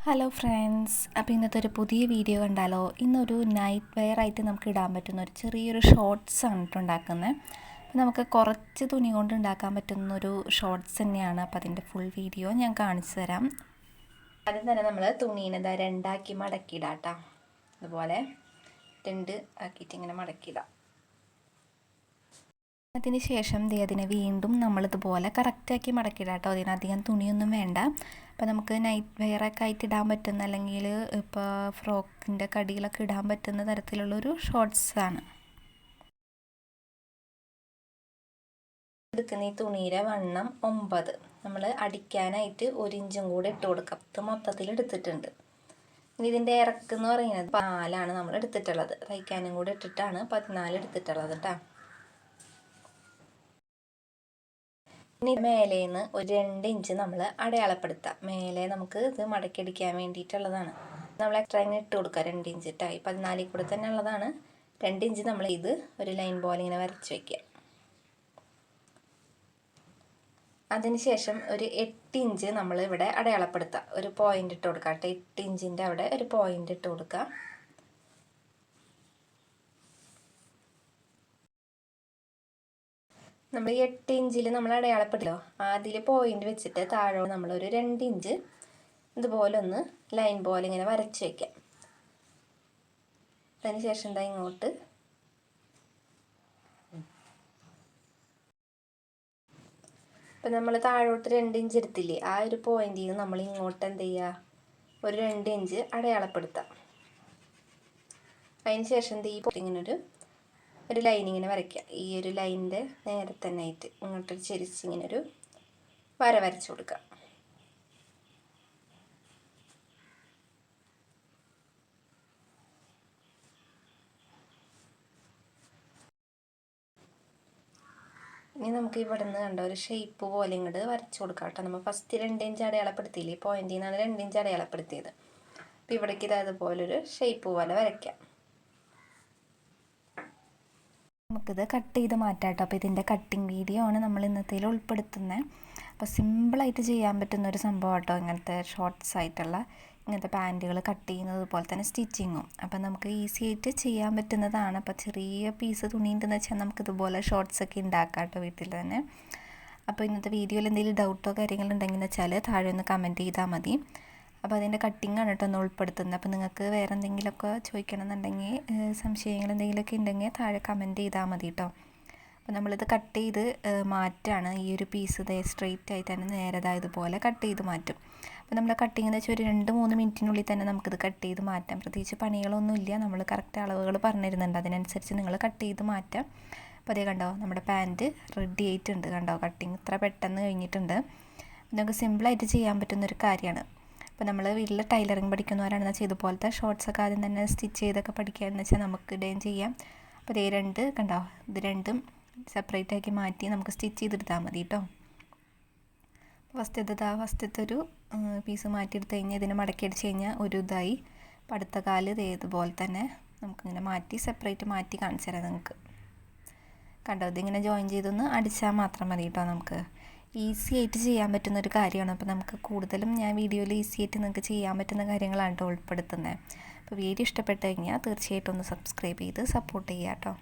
Hello friends, അപ്പോൾ ഇന്നത്തെ ഒരു പുതിയ വീഡിയോ കണ്ടാലോ. ഇന്നൊരു നൈറ്റ് വെയർ ആയിട്ട് നമുക്ക് ഇടാൻ പറ്റുന്ന ഒരു ചെറിയൊരു ഷോർട്സ് ആണ് ഉണ്ടാക്കുന്നത്. അപ്പോൾ നമുക്ക് കുറച്ച് തുണി കൊണ്ട് ഉണ്ടാക്കാൻ പറ്റുന്നൊരു ഷോർട്സ് തന്നെയാണ്. അപ്പോൾ അതിൻ്റെ ഫുൾ വീഡിയോ ഞാൻ കാണിച്ചു തരാം. ആദ്യം തന്നെ നമ്മൾ തുണീനെ രണ്ടാക്കി മടക്കിയിടാം കേട്ടോ. അതുപോലെ രണ്ട് ആക്കിയിട്ട് ഇങ്ങനെ മടക്കിയിടാം. അതിന് ശേഷം അതിനെ വീണ്ടും നമ്മളിതുപോലെ കറക്റ്റാക്കി മടക്കിയിടാം കേട്ടോ. അതിനധികം തുണിയൊന്നും വേണ്ട. അപ്പോൾ നമുക്ക് നൈറ്റ് വെയറൊക്കെ ആയിട്ട് ഇടാൻ പറ്റുന്ന, അല്ലെങ്കിൽ ഇപ്പോൾ ഫ്രോക്കിൻ്റെ കടികളൊക്കെ ഇടാൻ പറ്റുന്ന തരത്തിലുള്ളൊരു ഷോർട്സാണ്. എടുക്കുന്ന ഈ തുണിയുടെ വണ്ണം 9. നമ്മൾ അടിക്കാനായിട്ട് 1 ഇഞ്ചും കൂടെ ഇട്ട് കൊടുക്കാം. ഇത് മൊത്തത്തിൽ എടുത്തിട്ടുണ്ട്. ഇനി ഇതിൻ്റെ ഇറക്കെന്ന് പറയുന്നത് 4 നമ്മൾ എടുത്തിട്ടുള്ളത്. തയ്ക്കാനും കൂടെ ഇട്ടിട്ടാണ് 14 എടുത്തിട്ടുള്ളത് കേട്ടോ. ഇനി മേലേന്ന് ഒരു 2 ഇഞ്ച് നമ്മൾ അടയാളപ്പെടുത്താം. മേലെ നമുക്ക് ഇത് മടക്കിയടിക്കാൻ വേണ്ടിയിട്ടുള്ളതാണ്. നമ്മൾ എക്സ്ട്രാ ഇങ്ങനെ ഇട്ട് കൊടുക്കുക 2 ഇഞ്ച് ഇട്ടായി. 14 കൂടെ തന്നെ ഉള്ളതാണ്. 2 ഇഞ്ച് നമ്മൾ ഇത് ഒരു ലൈൻ പോലെ ഇങ്ങനെ വരച്ച് വയ്ക്കുക. അതിനുശേഷം ഒരു 8 ഇഞ്ച് നമ്മൾ ഇവിടെ അടയാളപ്പെടുത്താം. ഒരു പോയിന്റ് ഇട്ട് കൊടുക്കുക കേട്ടോ. 8 ഇഞ്ചിൻ്റെ അവിടെ ഒരു പോയിന്റ് ഇട്ട് കൊടുക്കുക. നമ്മൾ 8 ഇഞ്ചിൽ നമ്മൾ അടയാളപ്പെട്ടില്ലോ, അതിൽ പോയിന്റ് വെച്ചിട്ട് താഴെ നമ്മളൊരു 2 ഇഞ്ച് ഇതുപോലെ ഒന്ന് ലൈൻ പോലെ ഇങ്ങനെ വരച്ച് വയ്ക്കാം. അതിന് ശേഷം എന്താ ഇങ്ങോട്ട് ഇപ്പം നമ്മൾ താഴോട്ട് 2 ഇഞ്ച് എടുത്തില്ലേ, ആ ഒരു പോയിന്റിൽ നിന്ന് നമ്മൾ ഇങ്ങോട്ട് എന്ത് ചെയ്യുക, ഒരു 2 ഇഞ്ച് അടയാളപ്പെടുത്താം. അതിന് ശേഷം എന്ത് ഈ ഇങ്ങനൊരു ലൈൻ ഇങ്ങനെ വരയ്ക്കുക. ഈ ഒരു ലൈനിൻ്റെ നേരെ തന്നെ ആയിട്ട് ഇങ്ങോട്ട് ചെരിച്ച് ഇങ്ങനൊരു വര വരച്ചു കൊടുക്കുക. ഇനി നമുക്ക് ഇവിടെ നിന്ന് കണ്ട ഒരു ഷേപ്പ് പോലെ ഇങ്ങോട്ട് വരച്ചു കൊടുക്കാം കേട്ടോ. നമ്മൾ ഫസ്റ്റ് 2 ഇഞ്ച് അടയാളപ്പെടുത്തിയില്ലേ, പോയിന്റിൽ നിന്നാണ് 2 ഇഞ്ച് അടയാളപ്പെടുത്തിയത്. അപ്പോൾ ഇവിടേക്ക് ഇതേപോലൊരു ഷേപ്പ് പോലെ വരയ്ക്കാം. നമുക്കിത് കട്ട് ചെയ്ത് മാറ്റാം കേട്ടോ. അപ്പോൾ ഇതിൻ്റെ കട്ടിങ് വീഡിയോ ആണ് നമ്മൾ ഇന്നത്തേൽ ഉൾപ്പെടുത്തുന്നത്. അപ്പോൾ സിമ്പിളായിട്ട് ചെയ്യാൻ പറ്റുന്നൊരു സംഭവം കേട്ടോ ഇങ്ങനത്തെ ഷോർട്ട്സ് ആയിട്ടുള്ള ഇങ്ങനത്തെ പാൻറ്റുകൾ കട്ട് ചെയ്യുന്നത് പോലെ തന്നെ സ്റ്റിച്ചിങ്ങും. അപ്പോൾ നമുക്ക് ഈസി ആയിട്ട് ചെയ്യാൻ പറ്റുന്നതാണ്. അപ്പോൾ ചെറിയ പീസ് തുണി ഉണ്ടെന്ന് വെച്ചാൽ നമുക്കിതുപോലെ ഷോർട്ട്സൊക്കെ ഉണ്ടാക്കാം കേട്ടോ വീട്ടിൽ തന്നെ. അപ്പോൾ ഇന്നത്തെ വീഡിയോയിൽ എന്തെങ്കിലും ഡൗട്ടോ കാര്യങ്ങളുണ്ടെങ്കിൽ വെച്ചാൽ താഴെ ഒന്ന് കമൻറ്റ് ചെയ്താൽ മതി. അപ്പോൾ അതിൻ്റെ കട്ടിങ്ങാണ് കേട്ടോ ഒന്ന് ഉൾപ്പെടുത്തുന്നത്. അപ്പോൾ നിങ്ങൾക്ക് വേറെ എന്തെങ്കിലുമൊക്കെ ചോദിക്കണമെന്നുണ്ടെങ്കിൽ, സംശയങ്ങൾ എന്തെങ്കിലുമൊക്കെ ഉണ്ടെങ്കിൽ താഴെ കമൻറ്റ് ചെയ്താൽ മതി കേട്ടോ. അപ്പോൾ നമ്മളിത് കട്ട് ചെയ്ത് മാറ്റാണ്. ഈ ഒരു പീസ് ഇതേ സ്ട്രെയിറ്റ് ആയിട്ട് തന്നെ നേരതായതുപോലെ കട്ട് ചെയ്ത് മാറ്റും. അപ്പോൾ നമ്മൾ കട്ടിങ് എന്ന് വെച്ചാൽ ഒരു 2-3 മിനിറ്റിനുള്ളിൽ തന്നെ നമുക്കിത് കട്ട് ചെയ്ത് മാറ്റാം. പ്രത്യേകിച്ച് പണികളൊന്നുമില്ല. നമ്മൾ കറക്റ്റ് അളവുകൾ പറഞ്ഞിരുന്നുണ്ട്, അതിനനുസരിച്ച് നിങ്ങൾ കട്ട് ചെയ്ത് മാറ്റാം. അപ്പോൾ അതേ കണ്ടോ, നമ്മുടെ പാൻറ്റ് റെഡി ആയിട്ടുണ്ട്. കണ്ടോ, കട്ടിങ് ഇത്ര പെട്ടെന്ന് കഴിഞ്ഞിട്ടുണ്ട്. നമുക്ക് സിമ്പിളായിട്ട് ചെയ്യാൻ പറ്റുന്നൊരു കാര്യമാണ്. അപ്പോൾ നമ്മൾ വീട്ടിൽ ടൈലറിങ് പഠിക്കുന്നവരാണെന്ന് വെച്ചാൽ ഇതുപോലത്തെ ഷോർട്സൊക്കെ ആദ്യം തന്നെ സ്റ്റിച്ച് ചെയ്തൊക്കെ പഠിക്കുകയാണെന്ന് വെച്ചാൽ നമുക്ക് ഇടുകയും ചെയ്യാം. അപ്പോൾ ഇതേ 2 കണ്ടോ, ഇത് രണ്ടും സെപ്പറേറ്റ് ആക്കി മാറ്റി നമുക്ക് സ്റ്റിച്ച് ചെയ്തെടുത്താൽ മതി കേട്ടോ. ഫസ്റ്റത്തെ ഒരു പീസ് മാറ്റിയെടുത്ത് കഴിഞ്ഞാൽ ഇതിനെ മടക്കി അടിച്ച് കഴിഞ്ഞാൽ ഒരു ഇതായി. അപ്പോൾ അടുത്ത കാല് ഇതേതുപോലെ തന്നെ നമുക്കിങ്ങനെ മാറ്റി സെപ്പറേറ്റ് മാറ്റി കാണിച്ചു തരാം നിങ്ങൾക്ക്. കണ്ടോ, ഇതിങ്ങനെ ജോയിൻ ചെയ്തൊന്ന് അടിച്ചാൽ മാത്രം മതി കേട്ടോ. നമുക്ക് ഈസി ആയിട്ട് ചെയ്യാൻ പറ്റുന്നൊരു കാര്യമാണ്. അപ്പോൾ നമുക്ക് കൂടുതലും ഞാൻ വീഡിയോയിൽ ഈസി ആയിട്ട് നിങ്ങൾക്ക് ചെയ്യാൻ പറ്റുന്ന കാര്യങ്ങളാണ് കേട്ടോ ഉൾപ്പെടുത്തുന്നത്. അപ്പോൾ വീഡിയോ ഇഷ്ടപ്പെട്ട് കഴിഞ്ഞാൽ തീർച്ചയായിട്ടും ഒന്ന് സബ്സ്ക്രൈബ് ചെയ്ത് സപ്പോർട്ട് ചെയ്യുക കേട്ടോ.